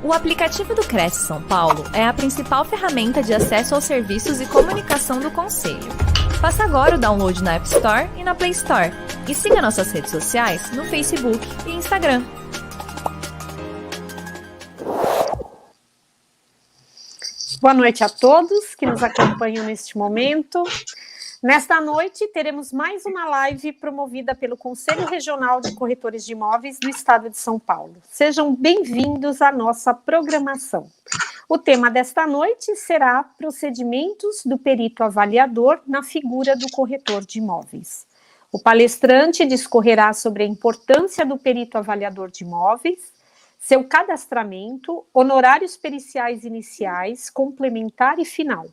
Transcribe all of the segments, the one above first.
O aplicativo do Cresce São Paulo é a principal ferramenta de acesso aos serviços e comunicação do Conselho. Faça agora o download na App Store e na Play Store. E siga nossas redes sociais no Facebook e Instagram. Boa noite a todos que nos acompanham neste momento. Nesta noite, teremos mais uma live promovida pelo Conselho Regional de Corretores de Imóveis do Estado de São Paulo. Sejam bem-vindos à nossa programação. O tema desta noite será procedimentos do perito avaliador na figura do corretor de imóveis. O palestrante discorrerá sobre a importância do perito avaliador de imóveis, seu cadastramento, honorários periciais iniciais, complementar e final.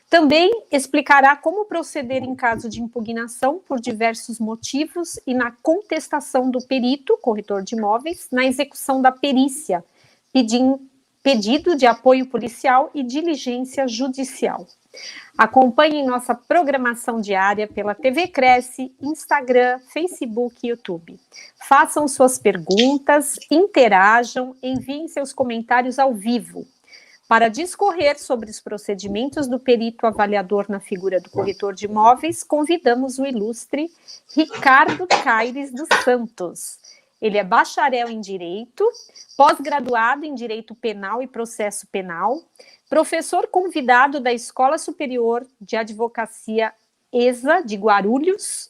Também explicará como proceder em caso de impugnação por diversos motivos e na contestação do perito, corretor de imóveis, na execução da perícia, pedido de apoio policial e diligência judicial. Acompanhem nossa programação diária pela TV Cresce, Instagram, Facebook e YouTube. Façam suas perguntas, interajam, enviem seus comentários ao vivo. Para discorrer sobre os procedimentos do perito avaliador na figura do corretor de imóveis, convidamos o ilustre Ricardo Caires dos Santos. Ele é bacharel em Direito, pós-graduado em Direito Penal e Processo Penal, professor convidado da Escola Superior de Advocacia ESA de Guarulhos,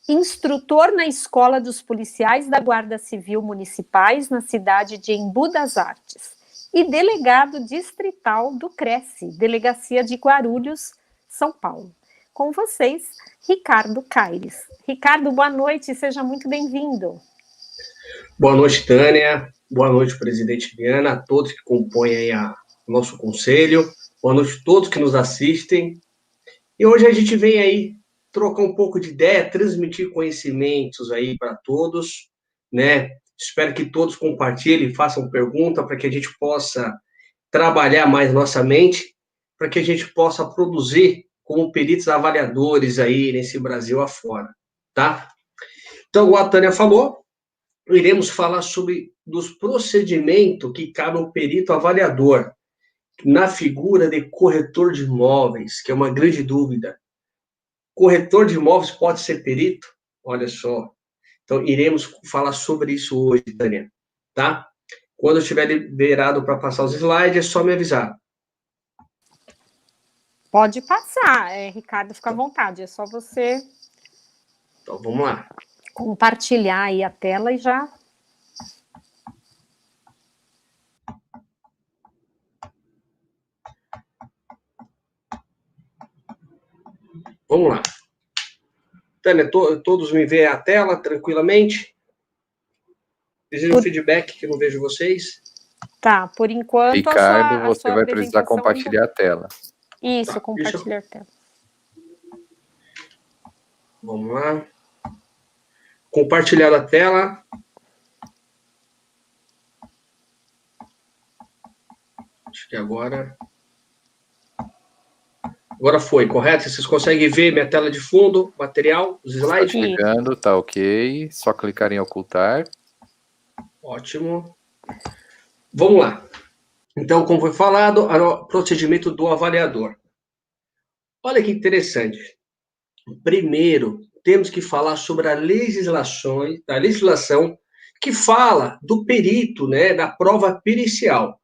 instrutor na Escola dos Policiais da Guarda Civil Municipais na cidade de Embu das Artes e delegado distrital do Cresce, Delegacia de Guarulhos, São Paulo. Com vocês, Ricardo Caires. Ricardo, boa noite, seja muito bem-vindo. Boa noite, Tânia. Boa noite, presidente Viana, a todos que compõem aí o nosso conselho. Boa noite a todos que nos assistem. E hoje a gente vem aí trocar um pouco de ideia, transmitir conhecimentos aí para todos, né? Espero que todos compartilhem, façam pergunta para que a gente possa trabalhar mais nossa mente, para que a gente possa produzir como peritos avaliadores aí nesse Brasil afora, tá? Então, como a Tânia falou, iremos falar sobre dos procedimentos que cabe ao perito avaliador na figura de corretor de imóveis, que é uma grande dúvida. Corretor de imóveis pode ser perito? Olha só. Então, iremos falar sobre isso hoje, Tânia, tá? Quando eu estiver liberado para passar os slides, é só me avisar. Pode passar, Ricardo, fica à vontade, é só você... Então, vamos lá. Compartilhar aí a tela e já... Vamos lá. Tânia, todos me veem a tela tranquilamente? Desejo um feedback, que eu não vejo vocês. Tá, por enquanto... Ricardo, você vai precisar compartilhar a tela. Isso, Tá, compartilhar a tela. Vamos lá. Compartilhar a tela. Acho que agora foi, correto? Vocês conseguem ver minha tela de fundo, material, os slides? Tá chegando, tá ok. Só clicar em ocultar. Ótimo. Vamos lá. Então, como foi falado, o procedimento do avaliador. Olha que interessante. Primeiro, temos que falar sobre a legislação que fala do perito, né, da prova pericial.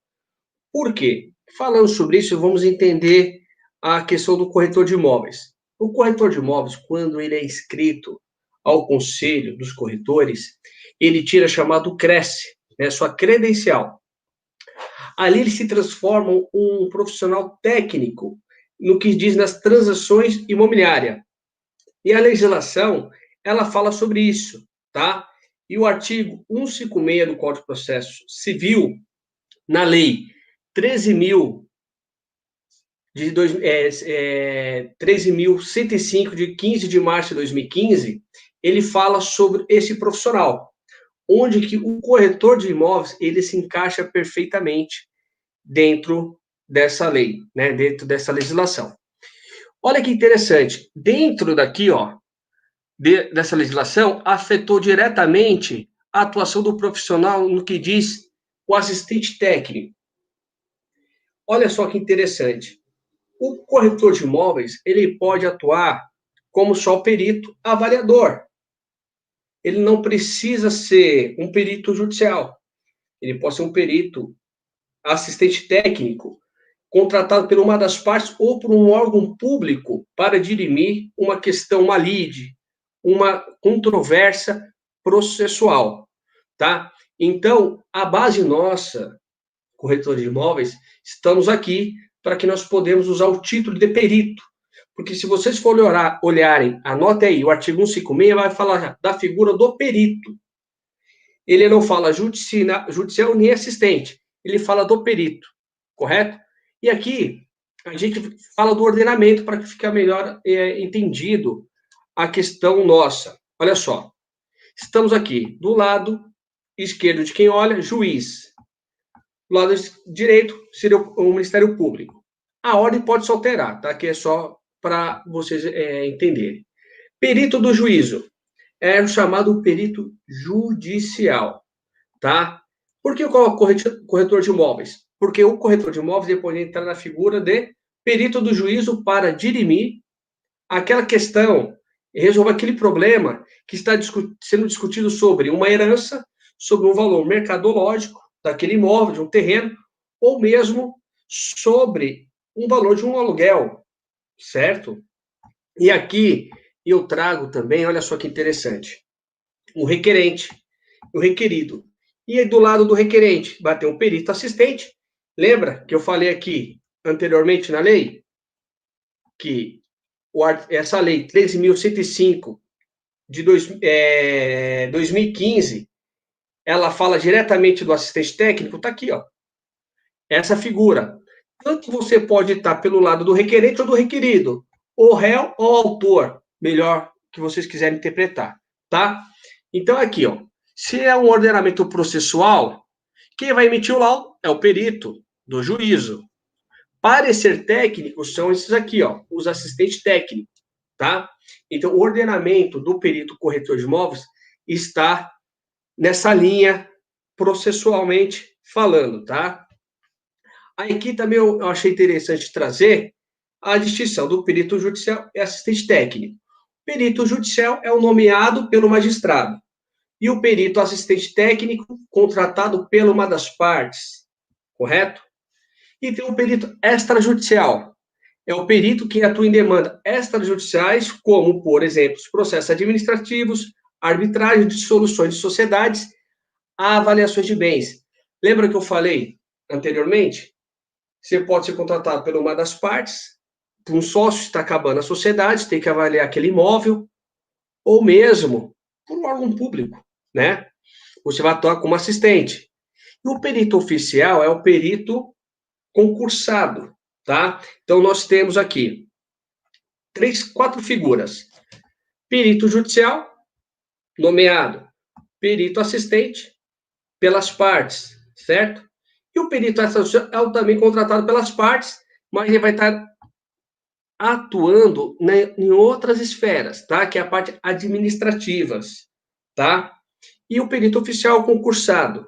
Por quê? Falando sobre isso, vamos entender a questão do corretor de imóveis. O corretor de imóveis, quando ele é inscrito ao Conselho dos Corretores, ele tira chamado Cresce, né, sua credencial. Ali ele se transforma um profissional técnico no que diz nas transações imobiliárias. E a legislação, ela fala sobre isso, tá? E o artigo 156 do Código de Processo Civil, na lei 13.105, de 15 de março de 2015, ele fala sobre esse profissional, onde que o corretor de imóveis, ele se encaixa perfeitamente dentro dessa lei, né, dentro dessa legislação. Olha que interessante, dentro daqui, ó, dessa legislação, afetou diretamente a atuação do profissional no que diz o assistente técnico. olha só que interessante. O corretor de imóveis, ele pode atuar como só perito avaliador. Ele não precisa ser um perito judicial. Ele pode ser um perito assistente técnico, contratado por uma das partes ou por um órgão público para dirimir uma questão, uma lide, uma controvérsia processual, tá? Então, a base nossa, corretor de imóveis, estamos aqui para que nós podemos usar o título de perito. Porque se vocês forem olharem, anote aí, o artigo 156 vai falar da figura do perito. Ele não fala judicial nem assistente, ele fala do perito, correto? E aqui a gente fala do ordenamento para que fique melhor entendido a questão nossa. Olha só, estamos aqui do lado esquerdo de quem olha, juiz. Do lado direito seria o Ministério Público. A ordem pode se alterar, tá? Que é só para vocês entenderem. Perito do juízo é o chamado perito judicial, tá? Por que eu coloco corretor de imóveis? Porque o corretor de imóveis ele pode entrar na figura de perito do juízo para dirimir aquela questão, resolver aquele problema que está sendo discutido sobre uma herança, sobre um valor mercadológico daquele imóvel, de um terreno, ou mesmo sobre um valor de um aluguel, certo? E aqui eu trago também, olha só que interessante, o requerente, o requerido. E aí, do lado do requerente, vai ter um perito assistente. Lembra que eu falei aqui anteriormente na lei que essa lei 13.105 de 2015, ela fala diretamente do assistente técnico, está aqui, ó. Essa figura. Tanto você pode estar pelo lado do requerente ou do requerido, ou réu ou autor, melhor que vocês quiserem interpretar, tá? Então, aqui, ó, se é um ordenamento processual, quem vai emitir o laudo é o perito do juízo. Parecer técnico são esses aqui, ó, os assistentes técnicos, tá? Então, o ordenamento do perito corretor de imóveis está nessa linha processualmente falando, tá? Aqui também eu achei interessante trazer a distinção do perito judicial e assistente técnico. O perito judicial é o nomeado pelo magistrado e o perito assistente técnico contratado pela uma das partes, correto? E tem o perito extrajudicial. É o perito que atua em demanda extrajudiciais, como, por exemplo, os processos administrativos, arbitragem, dissoluções de sociedades, avaliações de bens. Lembra que eu falei anteriormente? Você pode ser contratado por uma das partes, por um sócio, está acabando a sociedade, tem que avaliar aquele imóvel, ou mesmo por um órgão público, né? Você vai atuar como assistente. E o perito oficial é o perito concursado, tá? Então, nós temos aqui 4 figuras. Perito judicial, nomeado. Perito assistente, pelas partes, certo? E o perito extrajudicial é também contratado pelas partes, mas ele vai estar atuando em outras esferas, tá? Que é a parte administrativas, tá? E o perito oficial concursado,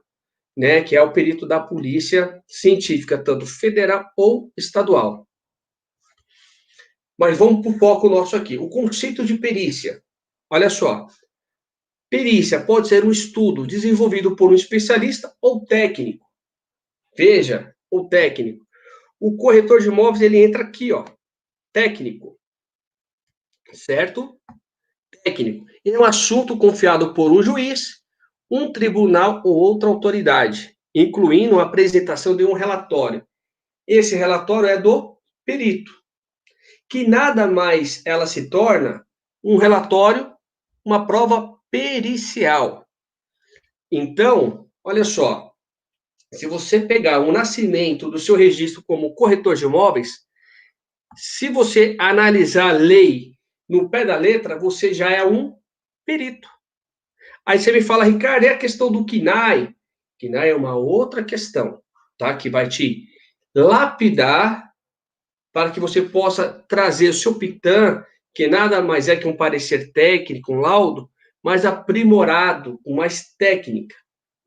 né? Que é o perito da polícia científica, tanto federal ou estadual. Mas vamos para o foco nosso aqui. O conceito de perícia. Olha só. Perícia pode ser um estudo desenvolvido por um especialista ou técnico. Veja, ou técnico. O corretor de imóveis, ele entra aqui, ó. Técnico. Certo? Técnico. É um assunto confiado por um juiz, um tribunal ou outra autoridade, incluindo a apresentação de um relatório. Esse relatório é do perito, que nada mais ela se torna um relatório, uma prova pericial. Então, olha só, se você pegar o nascimento do seu registro como corretor de imóveis, se você analisar a lei no pé da letra, você já é um perito. Aí você me fala, Ricardo, é a questão do KNAI. KNAI é uma outra questão, tá? Que vai te lapidar para que você possa trazer o seu PITAM, que nada mais é que um parecer técnico, um laudo, mais aprimorado, com mais técnica,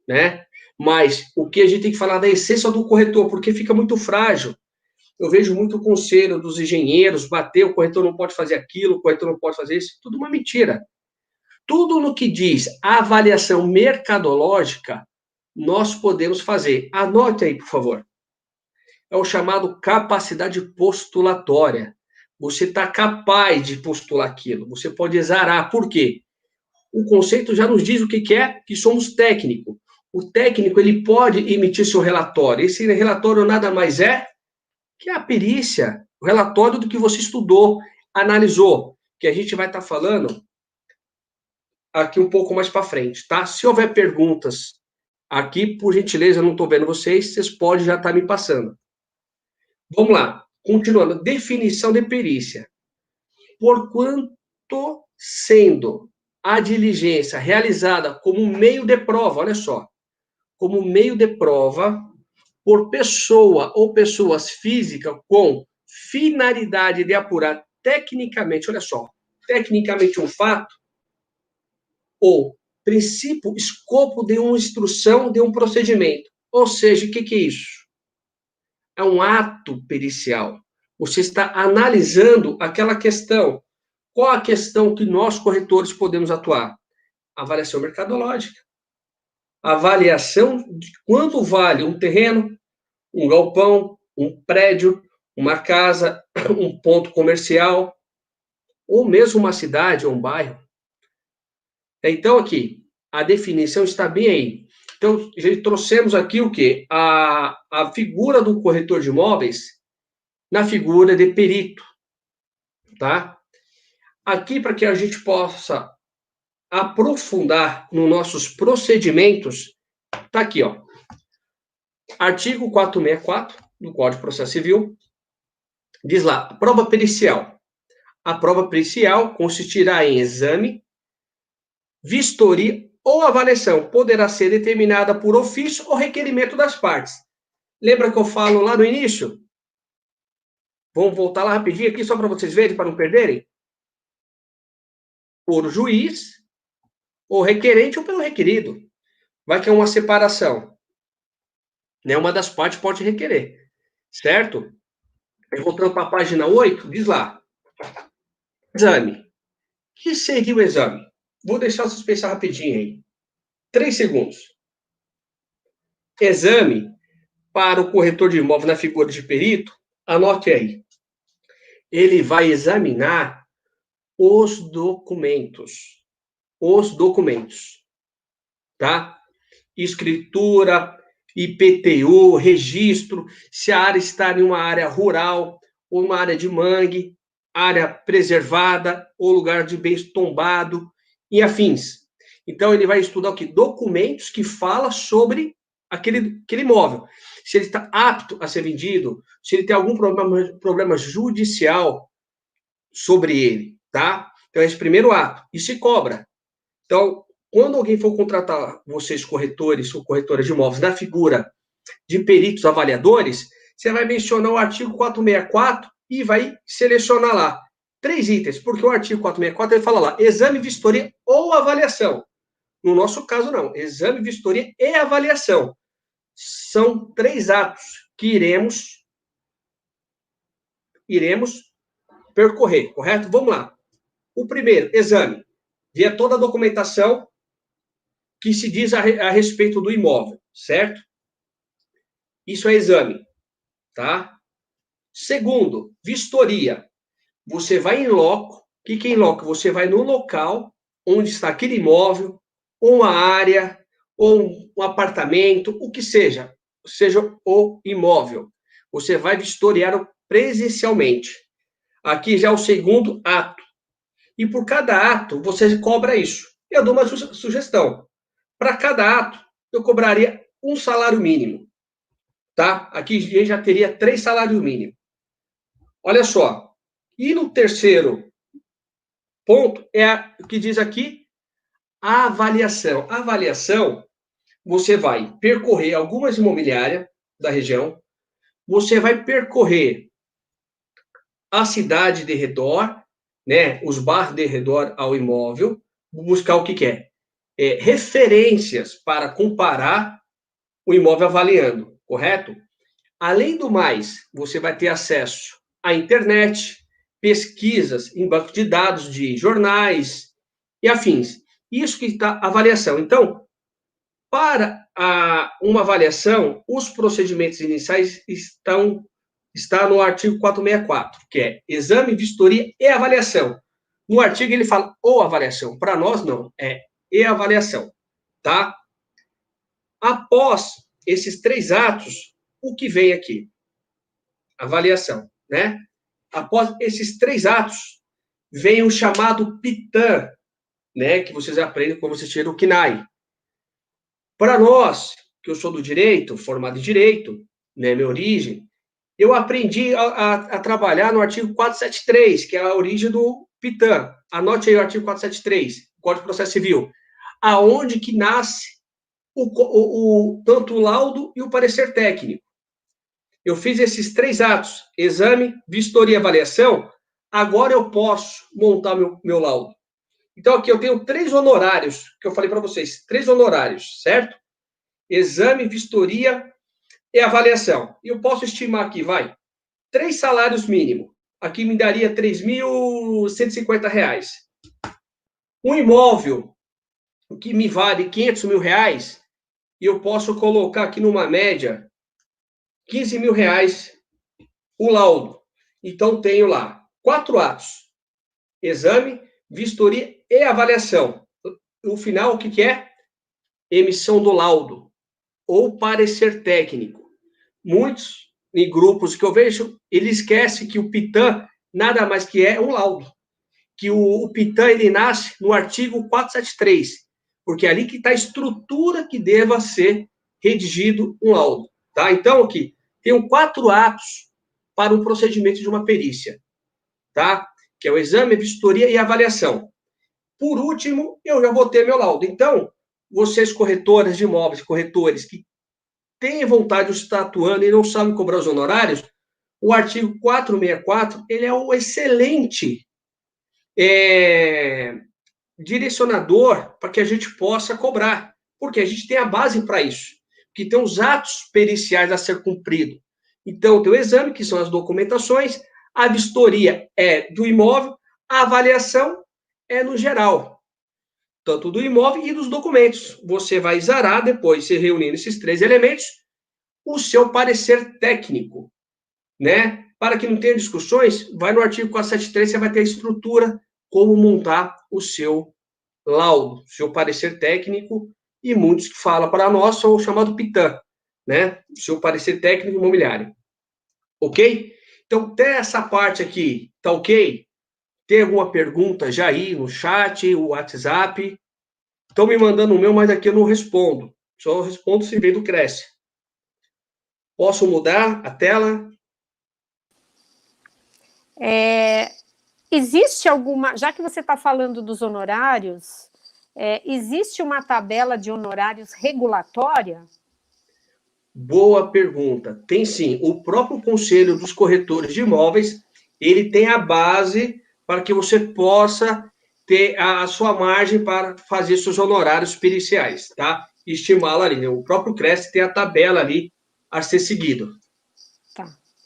né? Mas o que a gente tem que falar da essência do corretor, porque fica muito frágil. Eu vejo muito o conselho dos engenheiros bater, o corretor não pode fazer aquilo, o corretor não pode fazer isso, tudo uma mentira. Tudo no que diz avaliação mercadológica, nós podemos fazer. Anote aí, por favor. É o chamado capacidade postulatória. Você está capaz de postular aquilo. Você pode exarar. Por quê? O conceito já nos diz o que é, que somos técnico. O técnico, ele pode emitir seu relatório. Esse relatório nada mais é que a perícia, o relatório do que você estudou, analisou, que a gente vai estar falando aqui um pouco mais para frente, tá? Se houver perguntas aqui, por gentileza, eu não estou vendo vocês podem já estar me passando. Vamos lá, continuando. Definição de perícia. Porquanto sendo a diligência realizada como meio de prova, olha só, como meio de prova por pessoa ou pessoas físicas com finalidade de apurar tecnicamente, olha só, tecnicamente um fato, ou princípio, escopo de uma instrução, de um procedimento. Ou seja, o que é isso? É um ato pericial. Você está analisando aquela questão. Qual a questão que nós, corretores, podemos atuar? Avaliação mercadológica. Avaliação de quanto vale um terreno, um galpão, um prédio, uma casa, um ponto comercial, ou mesmo uma cidade ou um bairro. Então, aqui, a definição está bem aí. Então, já trouxemos aqui o quê? A figura do corretor de imóveis na figura de perito, tá? Aqui, para que a gente possa aprofundar nos nossos procedimentos, tá aqui, ó. Artigo 464 do Código de Processo Civil, diz lá, prova pericial. A prova pericial consistirá em exame, vistoria ou avaliação. Poderá ser determinada por ofício ou requerimento das partes. Lembra que eu falo lá no início? Vamos voltar lá rapidinho aqui, só para vocês verem, para não perderem. Por juiz, ou requerente, ou pelo requerido. Vai que é uma separação. Né? Uma das partes pode requerer. Certo? E voltando para a página 8, diz lá. Exame. O que seria o exame? Vou deixar vocês pensar rapidinho aí. 3 segundos. Exame para o corretor de imóvel na figura de perito, anote aí. Ele vai examinar os documentos. Os documentos. Tá? Escritura, IPTU, registro, se a área está em uma área rural ou uma área de mangue, área preservada ou lugar de bens tombado e afins. Então, ele vai estudar o quê? Documentos que falam sobre aquele imóvel. Se ele está apto a ser vendido, se ele tem algum problema judicial sobre ele, tá? Então, esse primeiro ato. E se cobra. Então, quando alguém for contratar vocês, corretores ou corretoras de imóveis, na figura de peritos avaliadores, você vai mencionar o artigo 464 e vai selecionar lá 3 itens, porque o artigo 464 ele fala lá, exame, vistoria ou avaliação. No nosso caso, não. Exame, vistoria e avaliação. São 3 atos que iremos percorrer, correto? Vamos lá. O primeiro, exame. Via toda a documentação que se diz a respeito do imóvel, certo? Isso é exame, tá? Segundo, vistoria. Você vai em loco. O que é em loco? Você vai no local onde está aquele imóvel, ou uma área, ou um apartamento, o que seja o imóvel. Você vai vistoriar presencialmente. Aqui já é o segundo ato. E por cada ato, você cobra isso. Eu dou uma sugestão. Para cada ato, eu cobraria um salário mínimo. Tá? Aqui já teria 3 salários mínimos. Olha só. E no terceiro ponto, o que diz aqui, a avaliação. A avaliação, você vai percorrer algumas imobiliárias da região, você vai percorrer a cidade de redor, né, os bairros de redor ao imóvel, buscar o que é? Referências para comparar o imóvel avaliando, correto? Além do mais, você vai ter acesso à internet, pesquisas em banco de dados de jornais e afins. Isso que está avaliação. Então, para uma avaliação, os procedimentos iniciais está no artigo 464, que é exame, vistoria e avaliação. No artigo ele fala ou avaliação. Para nós, não. É e avaliação. Tá? Após esses 3 atos, o que vem aqui? Avaliação, né? Após esses 3 atos, vem o chamado PITAM, né? Que vocês aprendem quando vocês tiram o CNAE. Para nós, que eu sou do direito, formado em direito, né? Minha origem, eu aprendi a trabalhar no artigo 473, que é a origem do PITAM. Anote aí o artigo 473, Código de Processo Civil. Aonde que nasce tanto o laudo e o parecer técnico. Eu fiz esses 3 atos, exame, vistoria e avaliação, agora eu posso montar meu laudo. Então, aqui eu tenho 3 honorários, que eu falei para vocês, 3 honorários, certo? Exame, vistoria e avaliação. E eu posso estimar aqui, 3 salários mínimos. Aqui me daria R$ 3.150. Um imóvel que me vale R$500 mil, e eu posso colocar aqui numa média R$15 mil o laudo. Então, tenho lá 4 atos. Exame, vistoria e avaliação. No final, o que é? Emissão do laudo ou parecer técnico. Muitos em grupos que eu vejo, eles esquecem que o PITAM nada mais que é um laudo. Que o PITAM, ele nasce no artigo 473, porque é ali que está a estrutura que deva ser redigido um laudo. Tá? Então, aqui, tenho 4 atos para o procedimento de uma perícia, tá? Que é o exame, a vistoria e a avaliação. Por último, eu já vou ter meu laudo. Então, vocês corretoras de imóveis, corretores que têm vontade de estar atuando e não sabem cobrar os honorários, o artigo 464, ele é um excelente direcionador para que a gente possa cobrar, porque a gente tem a base para isso, que tem os atos periciais a ser cumprido. Então, tem o exame, que são as documentações, a vistoria é do imóvel, a avaliação é no geral, tanto do imóvel e dos documentos. Você vai exarar depois, se reunindo esses 3 elementos, o seu parecer técnico, né? Para que não tenha discussões, vai no artigo 473, você vai ter a estrutura, como montar o seu laudo, seu parecer técnico, e muitos que falam para nós são o chamado PITAM, né? O seu parecer técnico imobiliário. Ok? Então, até essa parte aqui, tá ok? Tem alguma pergunta já aí no chat, o WhatsApp? Estão me mandando o meu, mas aqui eu não respondo. Só respondo se vem do Cresce. Posso mudar a tela? Existe alguma, já que você está falando dos honorários, existe uma tabela de honorários regulatória? Boa pergunta. Tem sim. O próprio Conselho dos Corretores de Imóveis, ele tem a base para que você possa ter a sua margem para fazer seus honorários periciais, tá? Estimá-la ali. O próprio Cresce tem a tabela ali a ser seguido.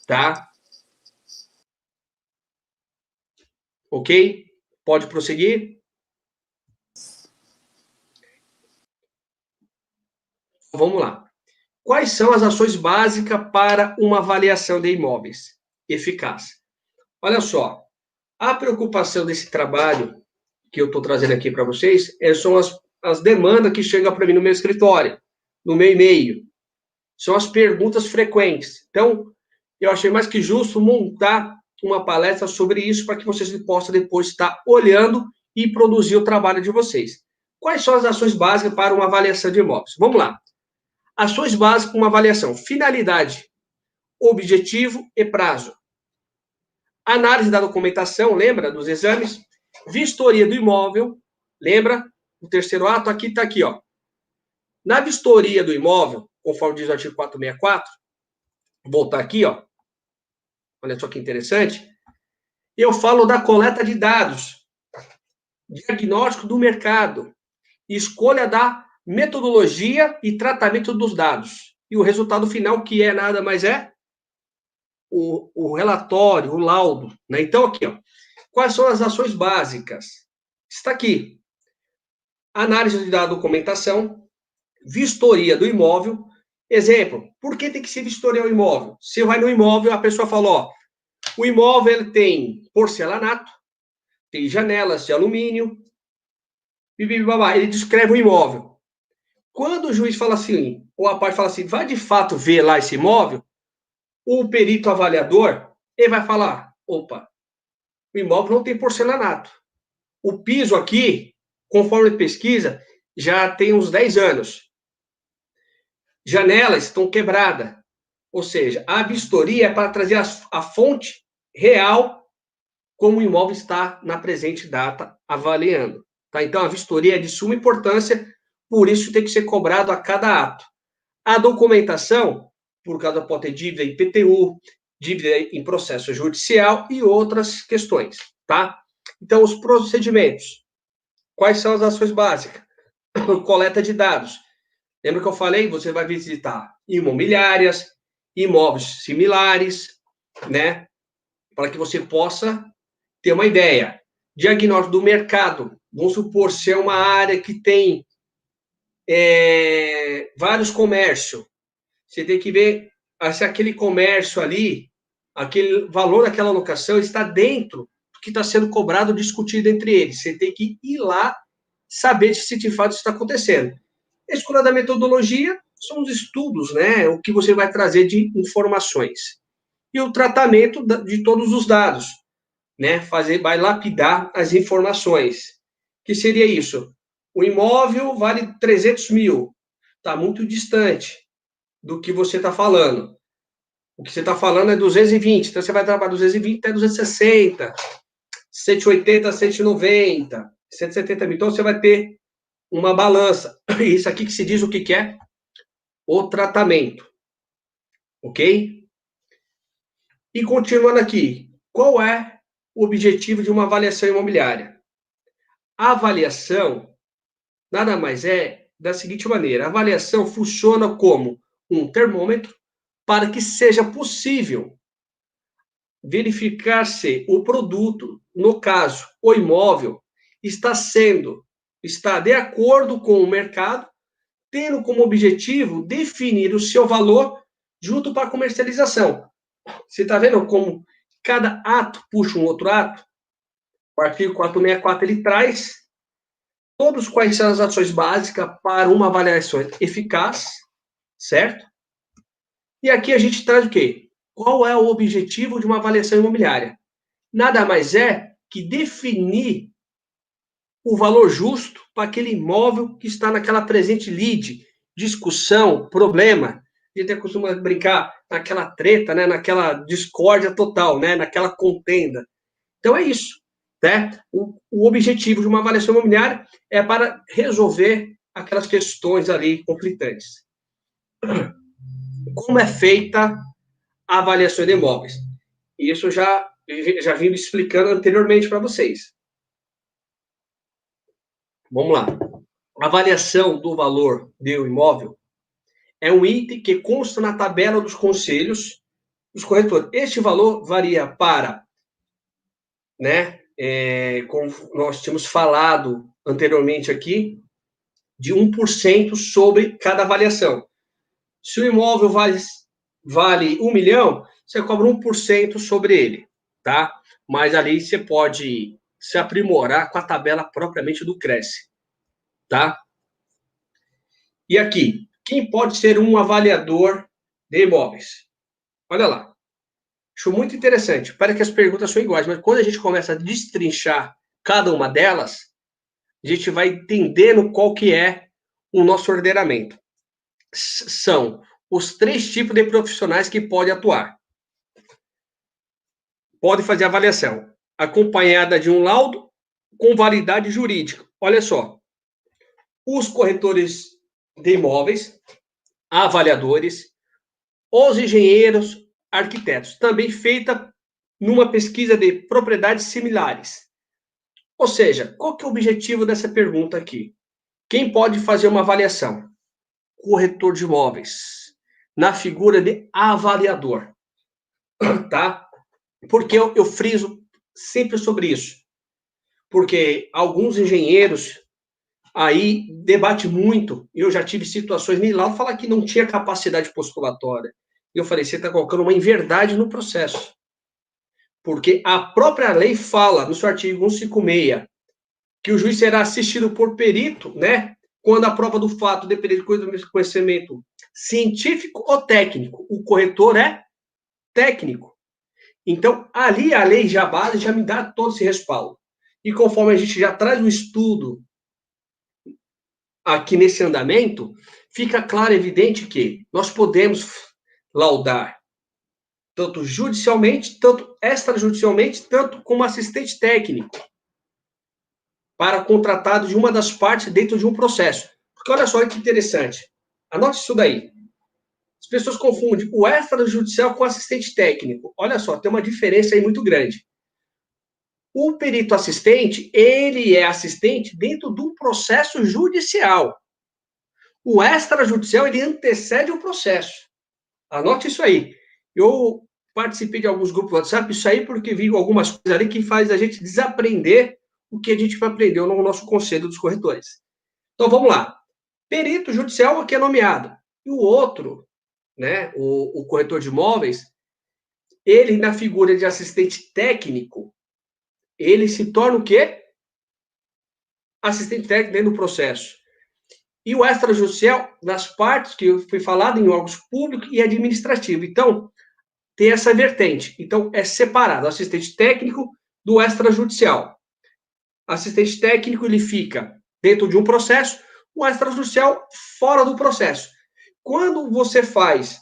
Tá? Ok? Pode prosseguir? Vamos lá. Quais são as ações básicas para uma avaliação de imóveis eficaz? Olha só, a preocupação desse trabalho que eu estou trazendo aqui para vocês são as demandas que chegam para mim no meu escritório, no meu e-mail. São as perguntas frequentes. Então, eu achei mais que justo montar uma palestra sobre isso para que vocês possam depois estar olhando e produzir o trabalho de vocês. Quais são as ações básicas para uma avaliação de imóveis? Vamos lá. Ações básicas para uma avaliação. Finalidade, objetivo e prazo. Análise da documentação, lembra dos exames? Vistoria do imóvel, lembra? O terceiro ato aqui está aqui, ó. Na vistoria do imóvel, conforme diz o artigo 464, vou voltar aqui, ó. Olha só que interessante. Eu falo da coleta de dados, diagnóstico do mercado, escolha da metodologia e tratamento dos dados. E o resultado final, que é nada mais é o relatório, o laudo, né? Então, aqui, ó, quais são as ações básicas? Está aqui. Análise da documentação, vistoria do imóvel. Exemplo, por que tem que se vistoriar o imóvel? Você vai no imóvel, a pessoa fala, ó, o imóvel ele tem porcelanato, tem janelas de alumínio, ele descreve o imóvel. Quando o juiz fala assim, ou a parte fala assim, vai de fato ver lá esse imóvel, o perito avaliador, ele vai falar, opa, o imóvel não tem porcelanato. O piso aqui, conforme pesquisa, já tem uns 10 anos. Janelas estão quebradas. Ou seja, a vistoria é para trazer a fonte real como o imóvel está na presente data avaliando. Tá? Então, a vistoria é de suma importância, por isso tem que ser cobrado a cada ato. A documentação, por causa pode ter dívida em IPTU, dívida em processo judicial e outras questões, tá? Então, os procedimentos. Quais são as ações básicas? Coleta de dados. Lembra que eu falei? Você vai visitar imobiliárias, imóveis similares, né? Para que você possa ter uma ideia. Diagnóstico do mercado. Vamos supor, se é uma área que tem vários comércios, você tem que ver se aquele comércio ali, aquele valor daquela locação está dentro do que está sendo cobrado, discutido entre eles. Você tem que ir lá saber se de fato está acontecendo. A escolha da metodologia são os estudos, né? O que você vai trazer de informações. E o tratamento de todos os dados, né? Vai lapidar as informações. Que seria isso? O imóvel vale 300 mil. Está muito distante do que você está falando. O que você está falando é 220. Então, você vai trabalhar 220 até 260. 180, 190. 170 mil. Então, você vai ter uma balança. Isso aqui que se diz o que é o tratamento. Ok? E continuando aqui. Qual é o objetivo de uma avaliação imobiliária? A avaliação nada mais é da seguinte maneira. A avaliação funciona como um termômetro para que seja possível verificar se o produto, no caso, o imóvel, está de acordo com o mercado, tendo como objetivo definir o seu valor junto para a comercialização. Você está vendo como cada ato puxa um outro ato? O artigo 464 ele traz todos quais são as ações básicas para uma avaliação eficaz, certo? E aqui a gente traz o quê? Qual é o objetivo de uma avaliação imobiliária? Nada mais é que definir o valor justo para aquele imóvel que está naquela presente lide, discussão, problema. A gente costuma brincar naquela treta, né? Naquela discórdia total, né? Naquela contenda. Então é isso. Né? O objetivo de uma avaliação imobiliária é para resolver aquelas questões ali conflitantes. Como é feita a avaliação de imóveis? Isso eu já vim explicando anteriormente para vocês. Vamos lá. A avaliação do valor do imóvel é um item que consta na tabela dos conselhos dos corretores. Este valor varia para, né, como nós tínhamos falado anteriormente aqui, de 1% sobre cada avaliação. Se o imóvel vale 1 milhão, você cobra 1% sobre ele, tá? Mas ali você pode se aprimorar com a tabela propriamente do Cresce, tá? E aqui, quem pode ser um avaliador de imóveis? Olha lá. Acho muito interessante. Parece que as perguntas são iguais, mas quando a gente começa a destrinchar cada uma delas, a gente vai entendendo qual que é o nosso ordenamento. São os 3 tipos de profissionais que podem atuar. Pode fazer avaliação acompanhada de um laudo com validade jurídica. Olha só. Os corretores de imóveis, avaliadores, os engenheiros, arquitetos. Também feita numa pesquisa de propriedades similares. Ou seja, qual que é o objetivo dessa pergunta aqui? Quem pode fazer uma avaliação? Corretor de imóveis, na figura de avaliador. tá? Porque eu friso sempre sobre isso. Porque alguns engenheiros aí debatem muito, eu já tive situações, nem lá falar que não tinha capacidade postulatória. E eu falei, você está colocando uma inverdade no processo. Porque a própria lei fala, no seu artigo 156, que o juiz será assistido por perito, né? Quando a prova do fato depender de conhecimento científico ou técnico. O corretor é técnico. Então, ali a lei já base, já me dá todo esse respaldo. E conforme a gente já traz o estudo aqui nesse andamento, fica claro e evidente que nós podemos laudar tanto judicialmente, tanto extrajudicialmente, tanto como assistente técnico para contratado de uma das partes dentro de um processo. Porque olha só que interessante. Anote isso daí. As pessoas confundem o extrajudicial com o assistente técnico. Olha só, tem uma diferença aí muito grande. O perito assistente, ele é assistente dentro de um processo judicial. O extrajudicial, ele antecede o processo. Anote isso aí. Eu participei de alguns grupos do WhatsApp, isso aí porque vi algumas coisas ali que faz a gente desaprender o que a gente aprendeu no nosso Conselho dos Corretores. Então, vamos lá. Perito judicial aqui é nomeado. E o outro, né, o corretor de imóveis, ele, na figura de assistente técnico, ele se torna o quê? Assistente técnico dentro do processo. E o extrajudicial, nas partes que foi falado em órgãos públicos e administrativo. Então, tem essa vertente. Então, é separado o assistente técnico do extrajudicial. Assistente técnico, ele fica dentro de um processo, o extrajudicial fora do processo. Quando você faz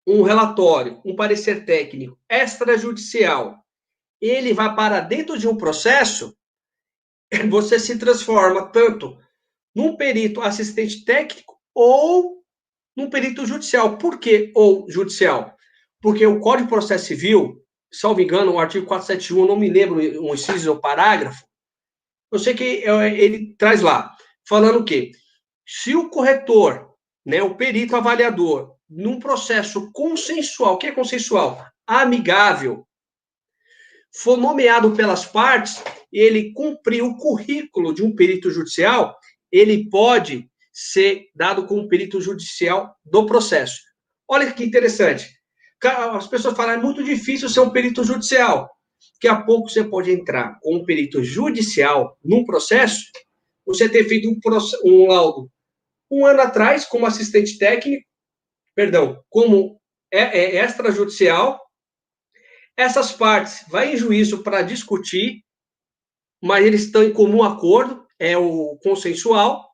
um relatório, um parecer técnico extrajudicial, ele vai para dentro de um processo, você se transforma tanto num perito assistente técnico ou num perito judicial. Por que ou judicial? Porque o Código de Processo Civil, salvo engano, o artigo 471, não me lembro um inciso ou parágrafo, eu sei que ele traz lá, falando que se o corretor, né, o perito avaliador, num processo consensual, o que é consensual? Amigável, for nomeado pelas partes, ele cumprir o currículo de um perito judicial, ele pode ser dado como perito judicial do processo. Olha que interessante. As pessoas falam, é muito difícil ser um perito judicial. Daqui a pouco você pode entrar com um perito judicial num processo, você ter feito um laudo um ano atrás como assistente técnico, como extrajudicial, essas partes vão em juízo para discutir, mas eles estão em comum acordo, é o consensual,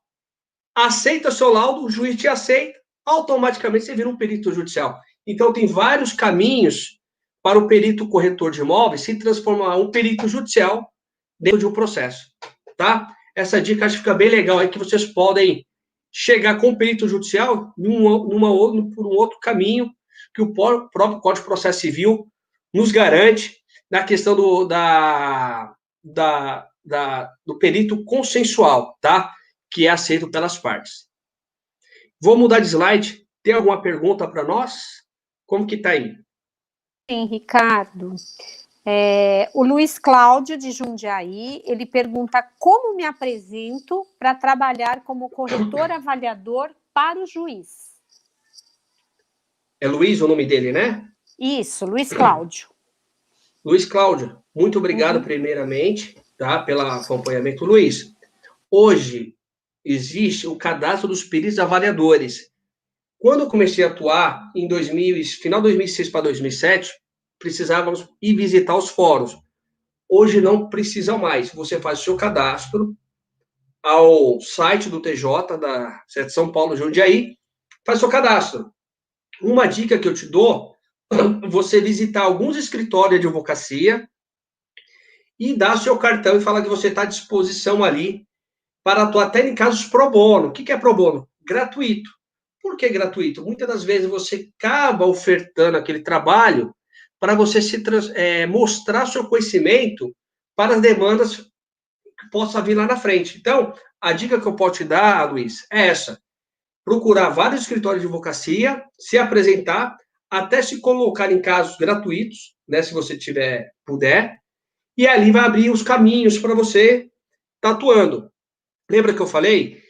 aceita seu laudo, o juiz te aceita, automaticamente você vira um perito judicial. Então, tem vários caminhos para o perito corretor de imóveis se transformar em um perito judicial dentro de um processo, tá? Essa dica acho que fica bem legal aí, que vocês podem chegar com o perito judicial por um outro caminho que o próprio Código de Processo Civil nos garante na questão do perito consensual, tá? Que é aceito pelas partes. Vou mudar de slide. Tem alguma pergunta para nós? Como que está aí? Sim, Ricardo. O Luiz Cláudio, de Jundiaí, ele pergunta como me apresento para trabalhar como corretor avaliador para o juiz. É Luiz o nome dele, né? Isso, Luiz Cláudio. Luiz Cláudio, muito obrigado primeiramente, tá, pelo acompanhamento. Luiz, hoje existe o cadastro dos peritos avaliadores. Quando eu comecei a atuar em final de 2006 para 2007, precisávamos ir visitar os fóruns. Hoje não precisa mais. Você faz o seu cadastro ao site do TJ, da São Paulo Jundiaí, faz o seu cadastro. Uma dica que eu te dou, você visitar alguns escritórios de advocacia e dar seu cartão e falar que você está à disposição ali para atuar até em casos pro bono. O que é pro bono? Gratuito. Por que gratuito? Muitas das vezes você acaba ofertando aquele trabalho para você mostrar seu conhecimento para as demandas que possa vir lá na frente. Então, a dica que eu posso te dar, Luiz, é essa. Procurar vários escritórios de advocacia, se apresentar, até se colocar em casos gratuitos, né, se você puder, e ali vai abrir os caminhos para você estar atuando. Lembra que eu falei?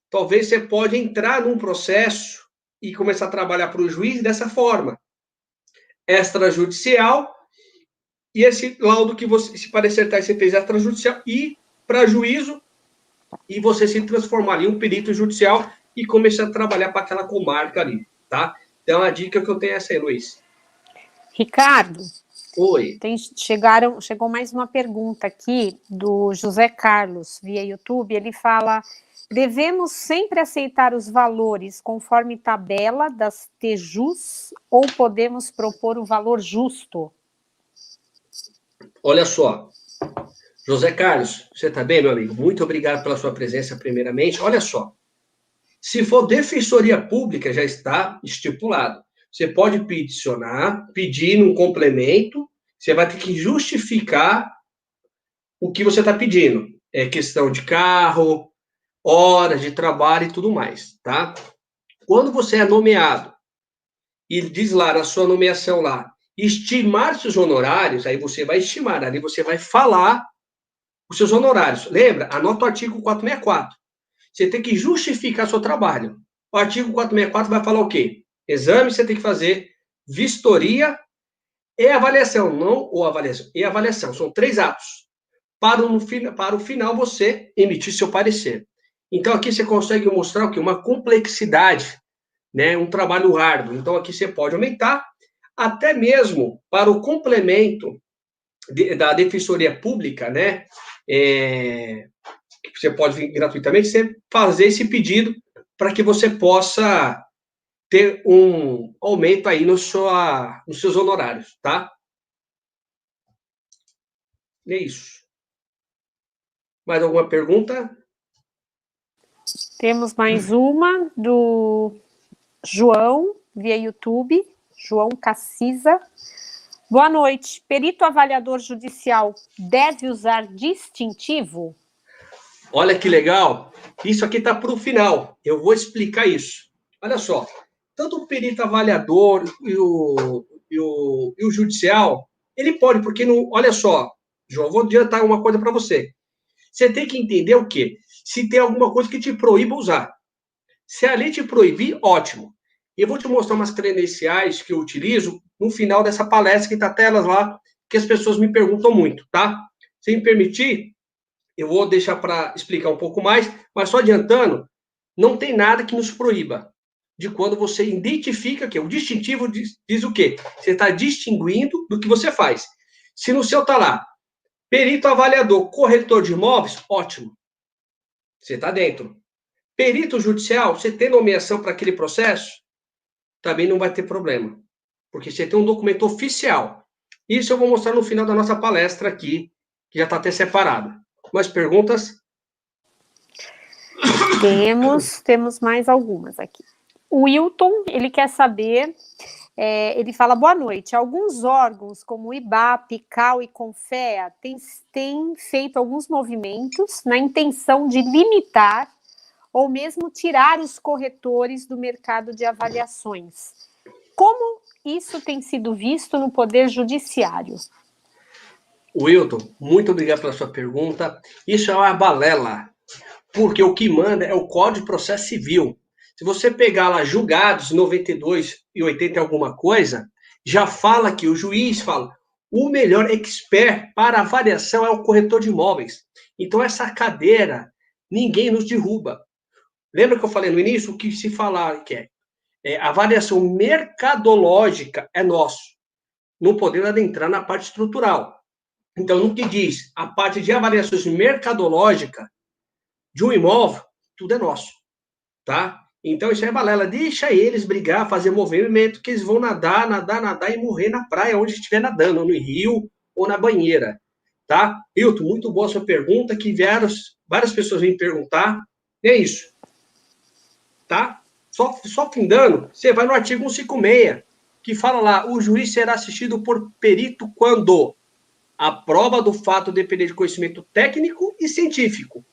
Talvez você pode entrar num processo e começar a trabalhar para o juiz dessa forma, extrajudicial, e esse laudo que você, se parecer tal, você fez extrajudicial, e para juízo, e você se transformar ali em um perito judicial e começar a trabalhar para aquela comarca ali, tá? Então, a dica que eu tenho é essa aí, Luiz. Ricardo, Oi. Chegou mais uma pergunta aqui do José Carlos, via YouTube. Ele fala: devemos sempre aceitar os valores conforme tabela das TJUS ou podemos propor o valor justo? Olha só, José Carlos, você está bem, meu amigo? Muito obrigado pela sua presença, primeiramente. Olha só, se for defensoria pública, já está estipulado. Você pode peticionar, pedir um complemento, você vai ter que justificar o que você está pedindo. É questão de carro, horas de trabalho e tudo mais, tá? Quando você é nomeado e diz lá na sua nomeação lá, estimar seus honorários, aí você vai estimar, ali você vai falar os seus honorários. Lembra? Anota o artigo 464. Você tem que justificar seu trabalho. O artigo 464 vai falar o quê? Exame você tem que fazer, vistoria e avaliação. Não ou avaliação, e avaliação. São 3 atos. Para o final você emitir seu parecer. Então aqui você consegue mostrar o quê? Uma complexidade, né? Um trabalho árduo. Então aqui você pode aumentar, até mesmo para o complemento da defensoria pública, né? Que você pode vir gratuitamente, você fazer esse pedido para que você possa ter um aumento aí nos seus honorários, tá? É isso. Mais alguma pergunta? Temos mais uma do João, via YouTube, João Cassisa. Boa noite. Perito avaliador judicial deve usar distintivo? Olha que legal. Isso aqui está para o final. Eu vou explicar isso. Olha só. Tanto o perito avaliador e o judicial, ele pode, porque não. Olha só, João, vou adiantar uma coisa para você. Você tem que entender o quê? Se tem alguma coisa que te proíba usar. Se a lei te proibir, ótimo. Eu vou te mostrar umas credenciais que eu utilizo no final dessa palestra, que está telas lá, que as pessoas me perguntam muito, tá? Se me permitir, eu vou deixar para explicar um pouco mais, mas só adiantando, não tem nada que nos proíba de quando você identifica que o distintivo diz o quê? Você está distinguindo do que você faz. Se no seu está lá, perito avaliador, corretor de imóveis, ótimo. Você está dentro. Perito judicial, você tem nomeação para aquele processo? Também não vai ter problema. Porque você tem um documento oficial. Isso eu vou mostrar no final da nossa palestra aqui, que já está até separado. Mais perguntas? Temos mais algumas aqui. O Wilton, ele quer saber, ele fala: boa noite. Alguns órgãos, como o IBAP, CAL e CONFEA, têm feito alguns movimentos na intenção de limitar ou mesmo tirar os corretores do mercado de avaliações. Como isso tem sido visto no Poder Judiciário? Wilton, muito obrigado pela sua pergunta. Isso é uma balela, porque o que manda é o Código de Processo Civil. Se você pegar lá julgados 92 e 80 alguma coisa, já fala que o juiz fala, o melhor expert para avaliação é o corretor de imóveis. Então essa cadeira, ninguém nos derruba. Lembra que eu falei no início? O que se falar que a avaliação mercadológica é nosso. Não podemos adentrar na parte estrutural. Então, no que diz a parte de avaliações mercadológica de um imóvel, tudo é nosso, tá? Então, isso é balela. Deixa eles brigar, fazer movimento, que eles vão nadar e morrer na praia, onde estiver nadando, ou no rio, ou na banheira, tá? Hilton, muito boa a sua pergunta, que várias pessoas vêm perguntar. É isso, tá? Só findando, você vai no artigo 156, que fala lá, o juiz será assistido por perito quando a prova do fato depender de conhecimento técnico e científico.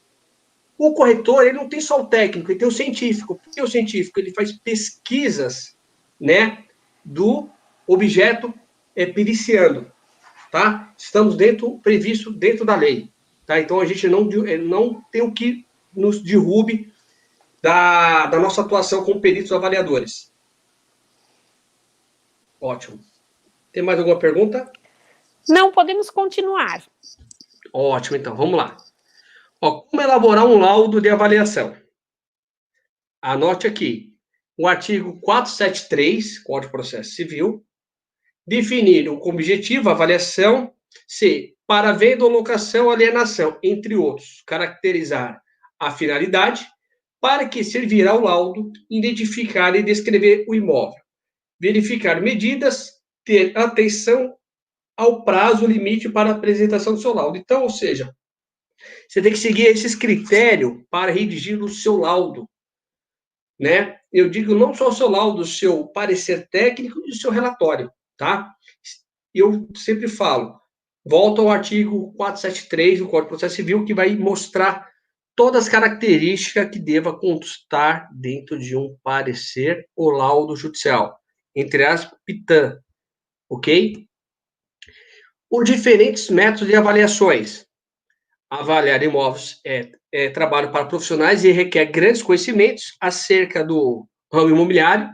O corretor, ele não tem só o técnico, ele tem o científico. Por que o científico? Ele faz pesquisas, né, do objeto periciando, tá? Estamos previsto dentro da lei, tá? Então, a gente não tem o que nos derrube da nossa atuação como peritos avaliadores. Ótimo. Tem mais alguma pergunta? Não, podemos continuar. Ótimo, então, vamos lá. Ó, como elaborar um laudo de avaliação? Anote aqui, o artigo 473, Código de Processo Civil, definir como objetivo a avaliação se, para venda ou locação, alienação, entre outros, caracterizar a finalidade para que servirá o laudo, identificar e descrever o imóvel, verificar medidas, ter atenção ao prazo limite para a apresentação do seu laudo. Então, ou seja, você tem que seguir esses critérios para redigir o seu laudo, né? Eu digo não só o seu laudo, o seu parecer técnico e o seu relatório, tá? Eu sempre falo, volta ao artigo 473 do Código de Processo Civil, que vai mostrar todas as características que deva constar dentro de um parecer ou laudo judicial, entre aspas, PITAM, ok? Os diferentes métodos de avaliações. Avaliar imóveis é trabalho para profissionais e requer grandes conhecimentos acerca do ramo imobiliário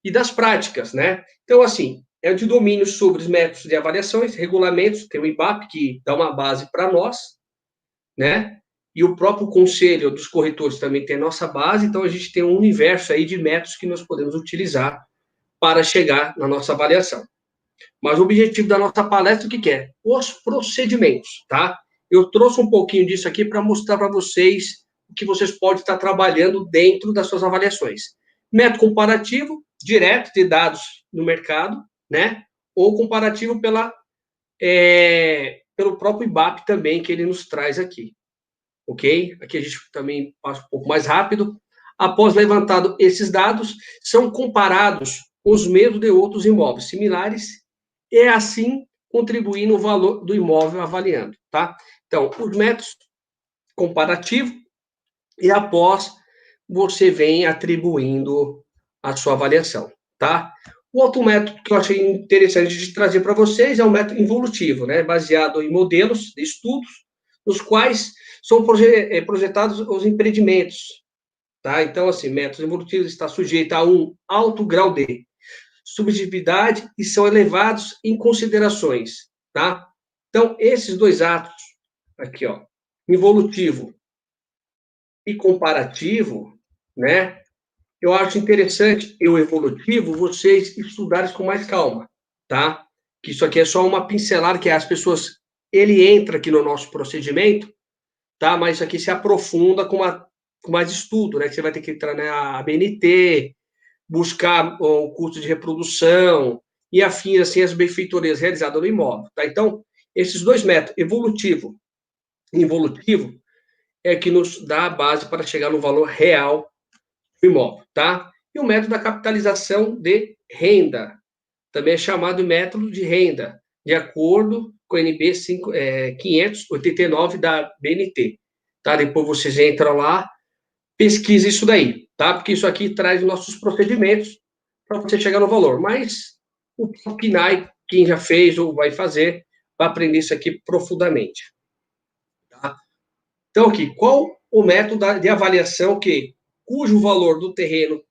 e das práticas, né? Então, assim, é de domínio sobre os métodos de avaliações, regulamentos, tem o IBAP, que dá uma base para nós, né? E o próprio Conselho dos Corretores também tem a nossa base, então a gente tem um universo aí de métodos que nós podemos utilizar para chegar na nossa avaliação. Mas o objetivo da nossa palestra, o que é? Os procedimentos, tá? Eu trouxe um pouquinho disso aqui para mostrar para vocês o que vocês podem estar trabalhando dentro das suas avaliações. Método comparativo, direto de dados no mercado, né? Ou comparativo pelo próprio IBAP também, que ele nos traz aqui. Ok? Aqui a gente também passa um pouco mais rápido. Após levantado esses dados, são comparados os mesmos de outros imóveis similares e, assim, contribuir no valor do imóvel avaliando, tá? Então, os métodos comparativo e após você vem atribuindo a sua avaliação, tá? O outro método que eu achei interessante de trazer para vocês é o método involutivo, né? Baseado em modelos de estudos, nos quais são projetados os empreendimentos, tá? Então, assim, métodos involutivos está sujeito a um alto grau de subjetividade e são elevados em considerações, tá? Então, esses dois atos, aqui, ó, involutivo e comparativo, né? Eu acho interessante e o evolutivo vocês estudarem com mais calma, tá? Que isso aqui é só uma pincelada que as pessoas, ele entra aqui no nosso procedimento, tá? Mas isso aqui se aprofunda com mais estudo, né? Que você vai ter que entrar na ABNT, buscar o custo de reprodução e afins, assim, as benfeitorias realizadas no imóvel, tá? Então, esses dois métodos, evolutivo e involutivo, é que nos dá a base para chegar no valor real do imóvel, tá? E o método da capitalização de renda, também é chamado de método de renda, de acordo com o NB 589 da BNT, tá? Depois vocês entram lá, pesquisa isso daí, tá? Porque isso aqui traz nossos procedimentos para você chegar no valor. Mas o PNAE, quem já fez ou vai fazer, vai aprender isso aqui profundamente. Tá? Então, aqui, qual o método de avaliação cujo valor do terreno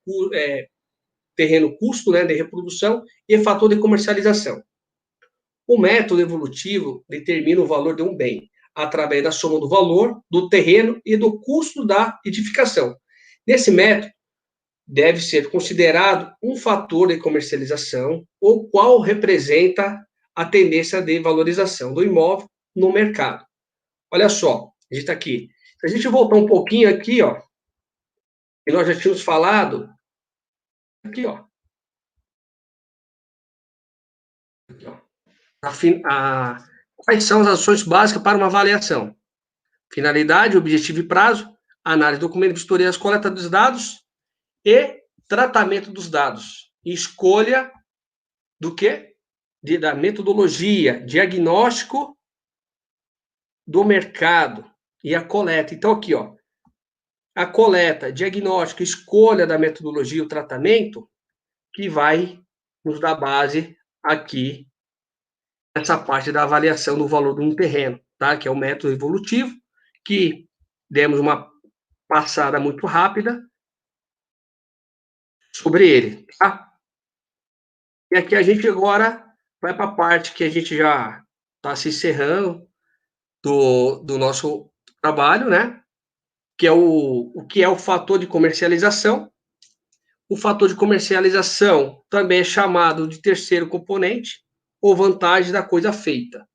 custo, né, de reprodução e fator de comercialização? O método evolutivo determina o valor de um bem através da soma do valor do terreno e do custo da edificação. Nesse método, deve ser considerado um fator de comercialização, o qual representa a tendência de valorização do imóvel no mercado. Olha só, a gente está aqui. Se a gente voltar um pouquinho aqui, ó, e nós já tínhamos falado, aqui, ó. Aqui, ó. Quais são as ações básicas para uma avaliação? Finalidade, objetivo e prazo, análise do documento, vistoria, coleta dos dados e tratamento dos dados. E escolha do quê? Da metodologia, diagnóstico do mercado e a coleta. Então, aqui, ó, a coleta, diagnóstico, escolha da metodologia e o tratamento que vai nos dá base aqui nessa parte da avaliação do valor de um terreno, tá? Que é o método evolutivo, que demos uma passada muito rápida sobre ele, tá? E aqui a gente agora vai para a parte que a gente já está se encerrando do nosso trabalho, né? Que é o que é o fator de comercialização. O fator de comercialização também é chamado de terceiro componente ou vantagem da coisa feita.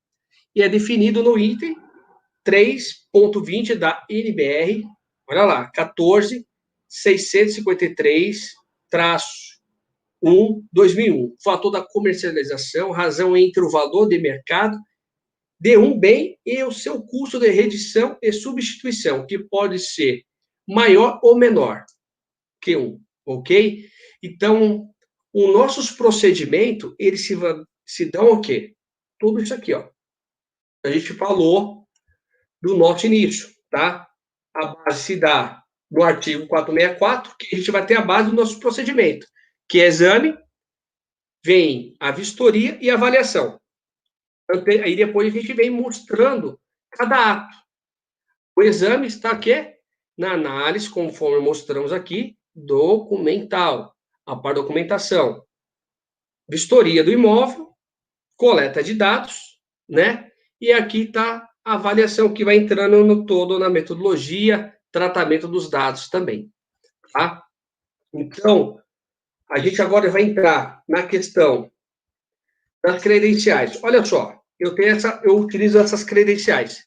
E é definido no item 3.20 da NBR, olha lá, 14.653-1/2001. Fator da comercialização, razão entre o valor de mercado de um bem e o seu custo de redição e substituição, que pode ser maior ou menor que um, ok? Então, os nossos procedimentos, eles se dão o quê? Tudo isso aqui, ó. A gente falou do nosso início, tá? A base se dá no artigo 464, que a gente vai ter a base do nosso procedimento, que é exame, vem a vistoria e a avaliação. Aí depois a gente vem mostrando cada ato. O exame está aqui na análise, conforme mostramos aqui, documental, a par documentação, vistoria do imóvel, coleta de dados, né? E aqui está a avaliação que vai entrando no todo na metodologia, tratamento dos dados também, tá? Então, a gente agora vai entrar na questão das credenciais. Olha só, eu utilizo essas credenciais.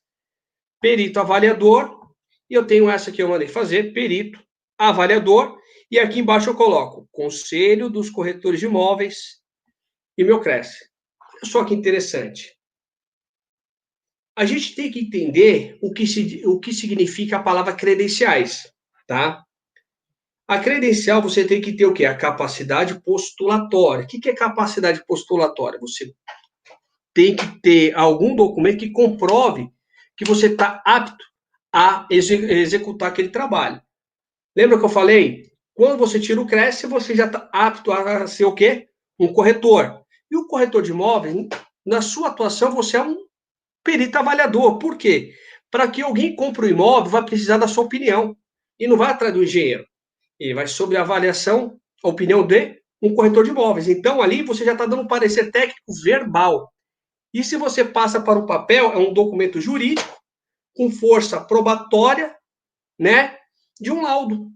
Perito avaliador, e eu tenho essa que eu mandei fazer, perito avaliador, e aqui embaixo eu coloco Conselho dos Corretores de Imóveis e meu Cresce. Olha só que interessante. A gente tem que entender o que significa a palavra credenciais, tá? A credencial, você tem que ter o quê? A capacidade postulatória. O que é capacidade postulatória? Você tem que ter algum documento que comprove que você está apto a executar aquele trabalho. Lembra que eu falei? Quando você tira o Cresce, você já está apto a ser o quê? Um corretor. E o corretor de imóveis, na sua atuação, você é um perito avaliador. Por quê? Para que alguém compre o imóvel, vai precisar da sua opinião. E não vai atrás do engenheiro. Ele vai sobre a avaliação, a opinião de um corretor de imóveis. Então, ali, você já está dando um parecer técnico verbal. E se você passa para o papel, é um documento jurídico, com força probatória, né, de um laudo,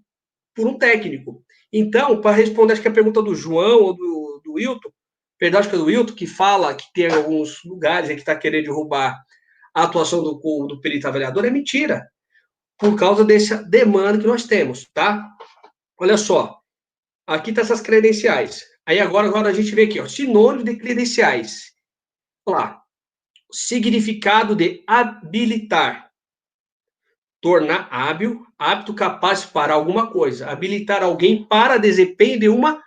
por um técnico. Então, para responder, acho que a pergunta do João ou do Wilton, perdão, acho que é do Wilton, que fala que tem alguns lugares que está querendo derrubar a atuação do perito avaliador, é mentira, por causa dessa demanda que nós temos, tá? Olha só, aqui tá essas credenciais. Aí agora a gente vê aqui, ó, sinônimo de credenciais. Olha lá, significado de habilitar. Tornar hábil, apto, capaz para alguma coisa. Habilitar alguém para desempenho de uma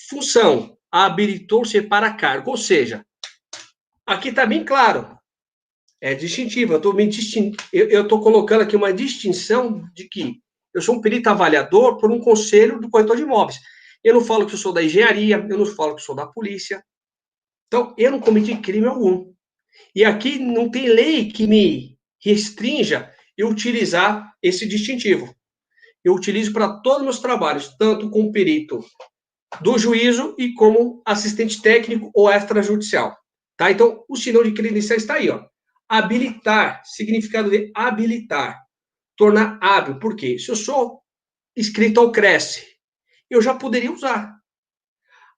função. Habilitou-se para cargo. Ou seja, aqui está bem claro. É distintivo. Eu estou colocando aqui uma distinção de que eu sou um perito avaliador por um conselho do corretor de imóveis. Eu não falo que eu sou da engenharia, eu não falo que eu sou da polícia. Então, eu não cometi crime algum. E aqui não tem lei que me restrinja eu utilizar esse distintivo. Eu utilizo para todos os meus trabalhos, tanto como perito do juízo e como assistente técnico ou extrajudicial. Tá? Então, o sinal de credenciais está aí, ó. Habilitar, significado de habilitar. Tornar hábil. Por quê? Se eu sou inscrito ao Cresce, eu já poderia usar.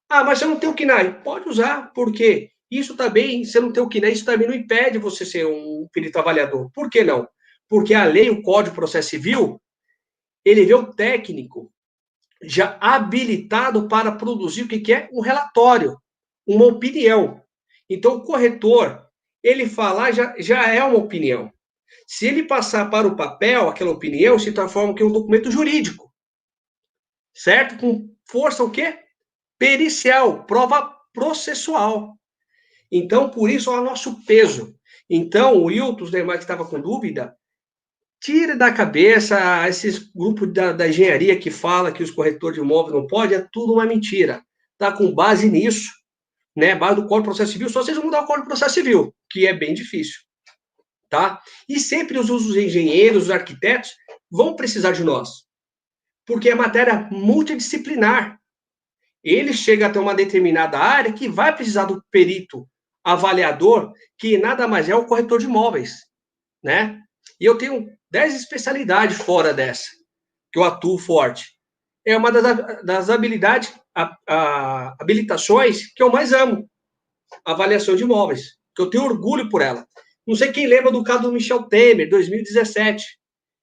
Ah, mas eu não tenho KNAI. Pode usar, porque isso também, se eu não tenho KNAI, isso também não impede você ser um perito avaliador. Por que não? Porque a lei, o Código de Processo Civil, ele vê o técnico já habilitado para produzir o que é um relatório, uma opinião. Então, o corretor, ele falar já é uma opinião. Se ele passar para o papel, aquela opinião se transforma em um documento jurídico. Certo? Com força o quê? Pericial, prova processual. Então, por isso, é o nosso peso. Então, o Wilton, os demais que estava com dúvida, tire da cabeça esses grupos da engenharia que fala que os corretores de imóveis não podem, é tudo uma mentira. tá com base nisso, né? Base do Código de Processo Civil, só vocês vão mudar o Código de Processo Civil, que é bem difícil, tá? E sempre os engenheiros, os arquitetos, vão precisar de nós, porque é matéria multidisciplinar. Ele chega até uma determinada área que vai precisar do perito avaliador, que nada mais é o corretor de imóveis, né? E eu tenho 10 especialidades fora dessa, que eu atuo forte. É uma das habilidades, habilitações que eu mais amo, avaliação de imóveis, que eu tenho orgulho por ela. Não sei quem lembra do caso do Michel Temer, 2017,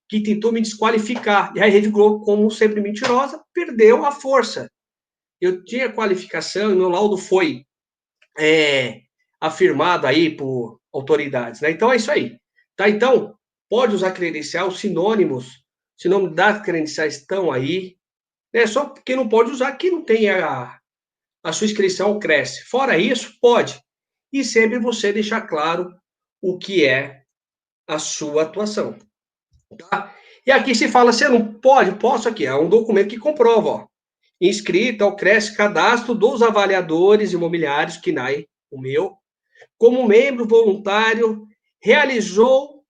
que tentou me desqualificar. E a Rede Globo, como sempre mentirosa, perdeu a força. Eu tinha qualificação e meu laudo foi afirmado aí por autoridades, né? Então é isso aí, tá? Então, pode usar credencial, os sinônimos das credenciais estão aí, né? Só que não pode usar que não tem a sua inscrição cresce. Fora isso, pode. E sempre você deixar claro o que é a sua atuação, tá? E aqui se fala, você não pode, posso aqui, é um documento que comprova, ó. Inscrito ao CRES, cadastro dos avaliadores imobiliários, KNAI, o meu, como membro voluntário, realizou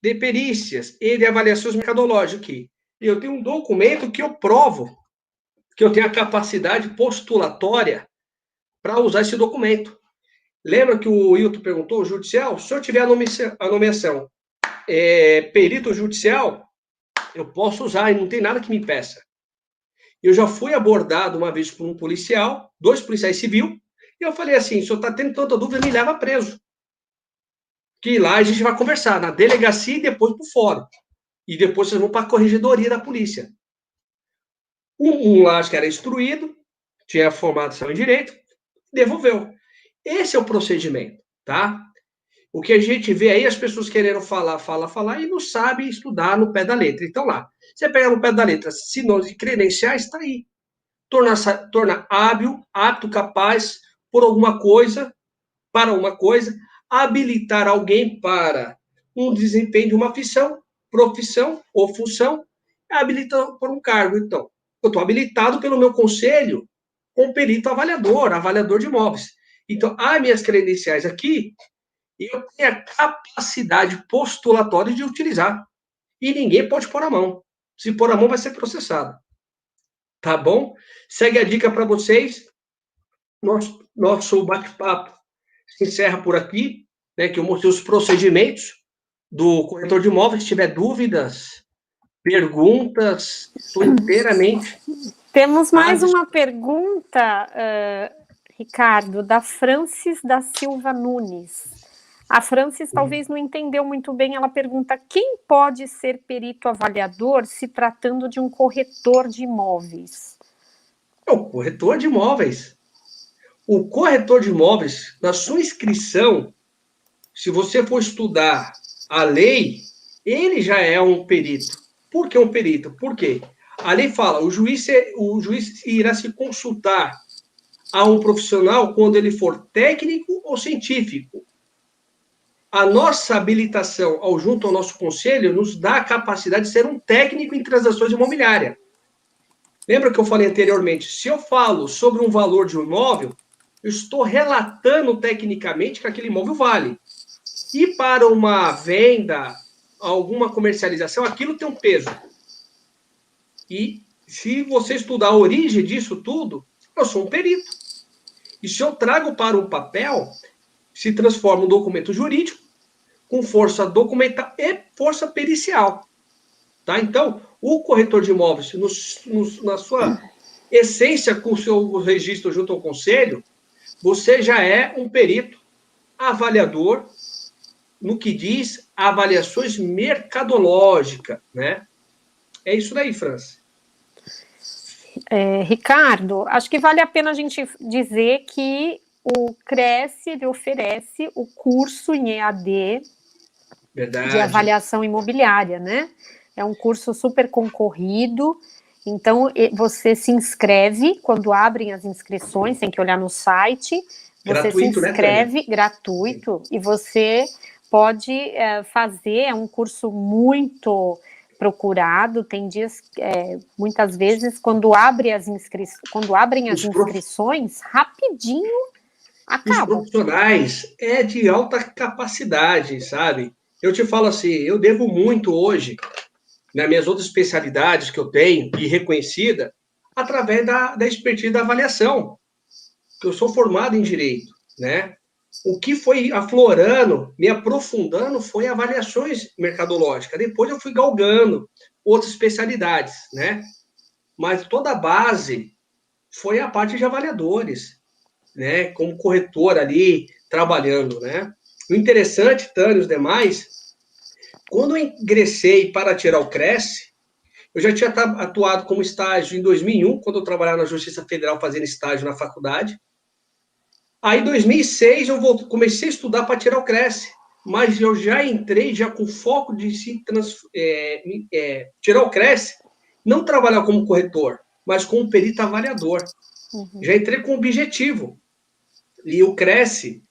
de perícias e de avaliações mercadológicas aqui. Eu tenho um documento que eu provo que eu tenho a capacidade postulatória para usar esse documento. Lembra que o Hilton perguntou, o judicial? Se eu tiver a nomeação perito judicial, eu posso usar e não tem nada que me impeça. Eu já fui abordado uma vez por um policial, 2 policiais civil, e eu falei assim, se o senhor está tendo tanta dúvida, me leva preso. Que lá a gente vai conversar, na delegacia e depois para o fórum. E depois vocês vão para a corregedoria da polícia. Um lá, acho que era instruído, tinha formação em direito, devolveu. Esse é o procedimento, tá? O que a gente vê aí, as pessoas querendo falar, e não sabem estudar no pé da letra. Então lá, você pega no pé da letra, sinônimos e credenciais, está aí. Torna hábil, apto, capaz, por alguma coisa, para uma coisa, habilitar alguém para um desempenho de uma profissão ou função, é habilitado por um cargo. Então, eu estou habilitado pelo meu conselho como perito avaliador de imóveis. Então, as minhas credenciais aqui, eu tenho a capacidade postulatória de utilizar. E ninguém pode pôr a mão. Se pôr a mão, vai ser processado. Tá bom? Segue a dica para vocês. Nosso bate-papo se encerra por aqui, né, que eu mostrei os procedimentos do corretor de imóveis. Se tiver dúvidas, perguntas, estou inteiramente... Temos mais uma pergunta, Ricardo, da Francis da Silva Nunes. A Francis talvez não entendeu muito bem, ela pergunta, quem pode ser perito avaliador se tratando de um corretor de imóveis? O corretor de imóveis. O corretor de imóveis, na sua inscrição, se você for estudar a lei, ele já é um perito. Por que um perito? Por quê? A lei fala, o juiz irá se consultar a um profissional quando ele for técnico ou científico. A nossa habilitação junto ao nosso conselho nos dá a capacidade de ser um técnico em transações imobiliárias. Lembra que eu falei anteriormente? Se eu falo sobre um valor de um imóvel, eu estou relatando tecnicamente que aquele imóvel vale. E para uma venda, alguma comercialização, aquilo tem um peso. E se você estudar a origem disso tudo, eu sou um perito. E se eu trago para um papel, se transforma um documento jurídico com força documental e força pericial. Tá? Então, o corretor de imóveis, na sua essência, com o seu registro junto ao conselho, você já é um perito avaliador no que diz avaliações mercadológicas, né? É isso daí, França. Ricardo, acho que vale a pena a gente dizer que o CRES ele oferece o curso em EAD de avaliação imobiliária, né? É um curso super concorrido, então você se inscreve, quando abrem as inscrições, tem que olhar no site, você gratuito, se inscreve, né, gratuito, e você pode fazer, é um curso muito procurado, tem dias, muitas vezes, quando abrem as inscrições, rapidinho Os acaba. profissionais é de alta capacidade, sabe? Eu te falo assim, eu devo muito hoje, nas minhas outras especialidades que eu tenho, e reconhecida, através da expertise da avaliação, que eu sou formado em Direito, né? O que foi aflorando, me aprofundando, foi avaliações mercadológicas. Depois eu fui galgando outras especialidades, né? Mas toda a base foi a parte de avaliadores, né? Como corretor ali, trabalhando, né? O interessante, Tânia e os demais, quando eu ingressei para tirar o Cresce, eu já tinha atuado como estágio em 2001, quando eu trabalhava na Justiça Federal fazendo estágio na faculdade. Aí, em 2006, eu comecei a estudar para tirar o Cresce, mas eu já entrei já com foco de tirar o Cresce, não trabalhar como corretor, mas como perito avaliador. Uhum. Já entrei com objetivo. E o Cresce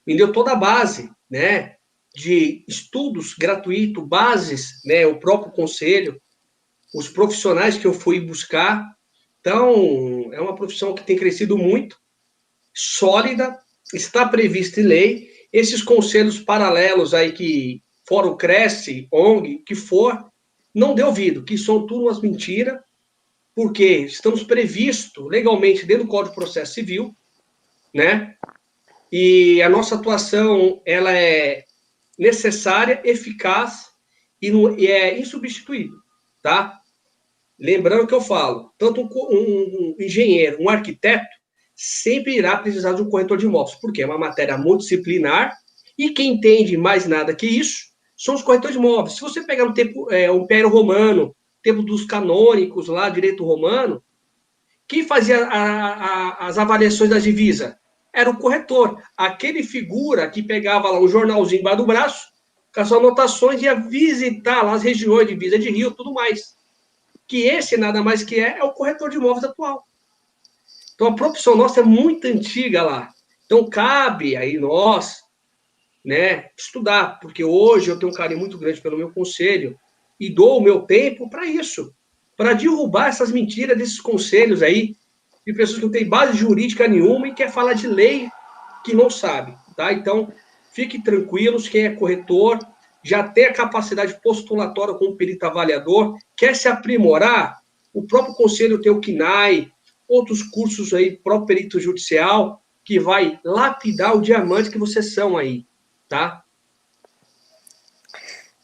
me deu toda a base, né, de estudos gratuitos, bases, né, o próprio conselho, os profissionais que eu fui buscar. Então, é uma profissão que tem crescido muito, sólida, está prevista em lei. Esses conselhos paralelos aí que, fora o Cresce, ONG, que for, não dê ouvido, que são tudo umas mentiras, porque estamos previstos legalmente dentro do Código de Processo Civil, né? E a nossa atuação, ela é necessária, eficaz e é insubstituível, tá? Lembrando que eu falo, tanto um engenheiro, um arquiteto, sempre irá precisar de um corretor de imóveis, porque é uma matéria multidisciplinar e quem entende mais nada que isso são os corretores de imóveis. Se você pegar um Império Romano, tempo dos canônicos lá, direito romano, quem fazia as avaliações da divisa? Era o corretor. Aquele figura que pegava lá um jornalzinho embaixo do braço, com as anotações, ia visitar lá as regiões de divisa de rio e tudo mais. Que esse, nada mais que é o corretor de imóveis atual. Então, a profissão nossa é muito antiga lá. Então, cabe aí nós, né, estudar, porque hoje eu tenho um carinho muito grande pelo meu conselho e dou o meu tempo para isso, para derrubar essas mentiras desses conselhos aí, de pessoas que não têm base jurídica nenhuma e quer falar de lei que não sabe, tá? Então, fiquem tranquilos, quem é corretor já tem a capacidade postulatória como perito avaliador, quer se aprimorar, o próprio conselho tem o CNAE, outros cursos aí, próprio perito judicial, que vai lapidar o diamante que vocês são aí, tá?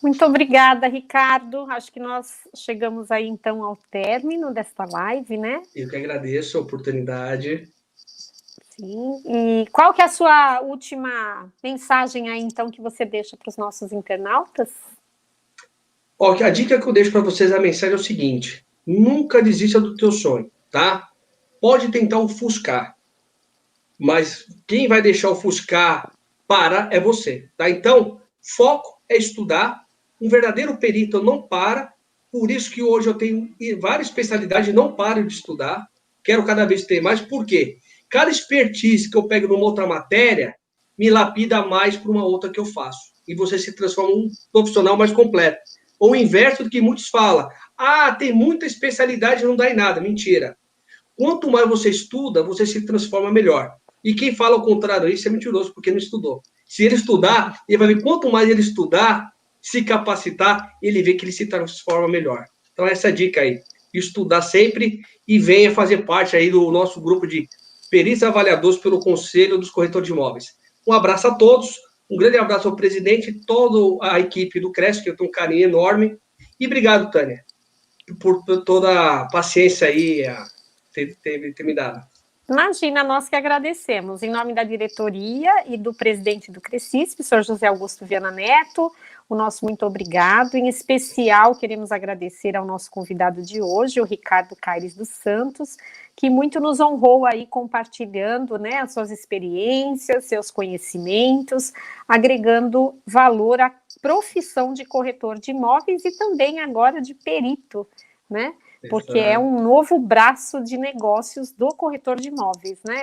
Muito obrigada, Ricardo. Acho que nós chegamos aí, então, ao término desta live, né? Eu que agradeço a oportunidade. Sim. E qual que é a sua última mensagem aí, então, que você deixa para os nossos internautas? Ó, a dica que eu deixo para vocês, a mensagem é o seguinte: nunca desista do teu sonho, tá? Pode tentar ofuscar, mas quem vai deixar ofuscar parar é você, tá? Então, foco é estudar. Um verdadeiro perito não para, por isso que hoje eu tenho várias especialidades e não paro de estudar. Quero cada vez ter mais, por quê? Cada expertise que eu pego numa outra matéria me lapida mais para uma outra que eu faço. E você se transforma em um profissional mais completo. Ou o inverso do que muitos falam. Ah, tem muita especialidade e não dá em nada. Mentira. Quanto mais você estuda, você se transforma melhor. E quem fala o contrário isso é mentiroso, porque não estudou. Se ele estudar, ele vai ver quanto mais ele estudar, se capacitar, ele vê que ele se transforma melhor. Então, essa é a dica aí. Estudar sempre e venha fazer parte aí do nosso grupo de peritos avaliadores pelo Conselho dos Corretores de Imóveis. Um abraço a todos, um grande abraço ao presidente e toda a equipe do Cresce, que eu tenho um carinho enorme. E obrigado, Tânia, por toda a paciência aí, ter me dado. Imagina, nós que agradecemos. Em nome da diretoria e do presidente do Crescisp, o senhor José Augusto Viana Neto, o nosso muito obrigado. Em especial, queremos agradecer ao nosso convidado de hoje, o Ricardo Caires dos Santos, que muito nos honrou aí compartilhando, né, as suas experiências, seus conhecimentos, agregando valor à profissão de corretor de imóveis e também agora de perito, né? Porque é um novo braço de negócios do corretor de imóveis, né?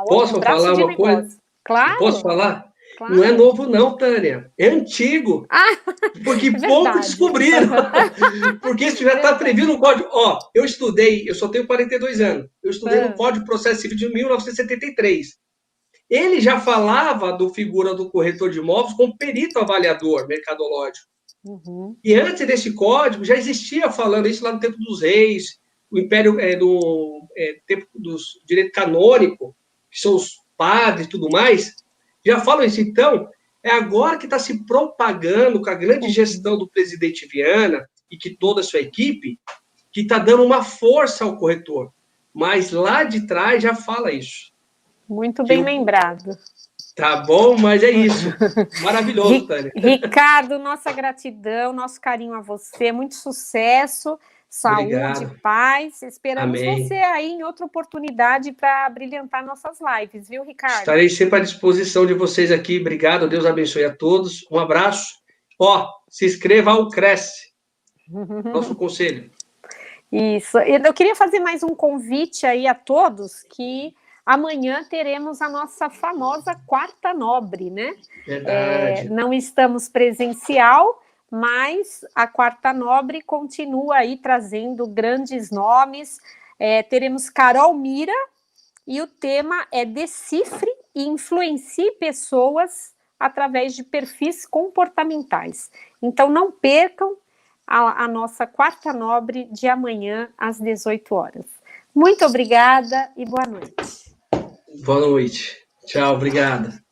Posso falar uma coisa? Claro. Posso falar? Claro. Não é novo não, Tânia. É antigo. Porque pouco descobriram. Porque isso já está previsto no Código. Ó, eu só tenho 42 anos. Eu estudei no Código de Processo Civil de 1973. Ele já falava do figura do corretor de imóveis como perito avaliador mercadológico. Uhum. E antes desse código, já existia falando isso lá no tempo dos reis, o Império tempo dos direito canônico, que são os padres e tudo mais, já falam isso. Então, é agora que está se propagando com a grande gestão do presidente Viana e que toda a sua equipe, que está dando uma força ao corretor. Mas lá de trás já fala isso. Muito bem lembrado. Tá bom, mas é isso. Maravilhoso, Tânia. Ricardo, nossa gratidão, nosso carinho a você, muito sucesso, saúde, Obrigado. Paz. Esperamos Amém. você aí em outra oportunidade para brilhantar nossas lives, viu, Ricardo? Estarei sempre à disposição de vocês aqui. Obrigado, Deus abençoe a todos. Um abraço. Ó, se inscreva ao Cresce, nosso conselho. Isso. Eu queria fazer mais um convite aí a todos que amanhã teremos a nossa famosa Quarta Nobre, né? Verdade. Não estamos presencial, mas a Quarta Nobre continua aí trazendo grandes nomes. Teremos Carol Mira e o tema é Decifre e Influencie Pessoas através de perfis comportamentais. Então, não percam a nossa Quarta Nobre de amanhã às 18 horas. Muito obrigada e boa noite. Boa noite. Tchau, obrigado.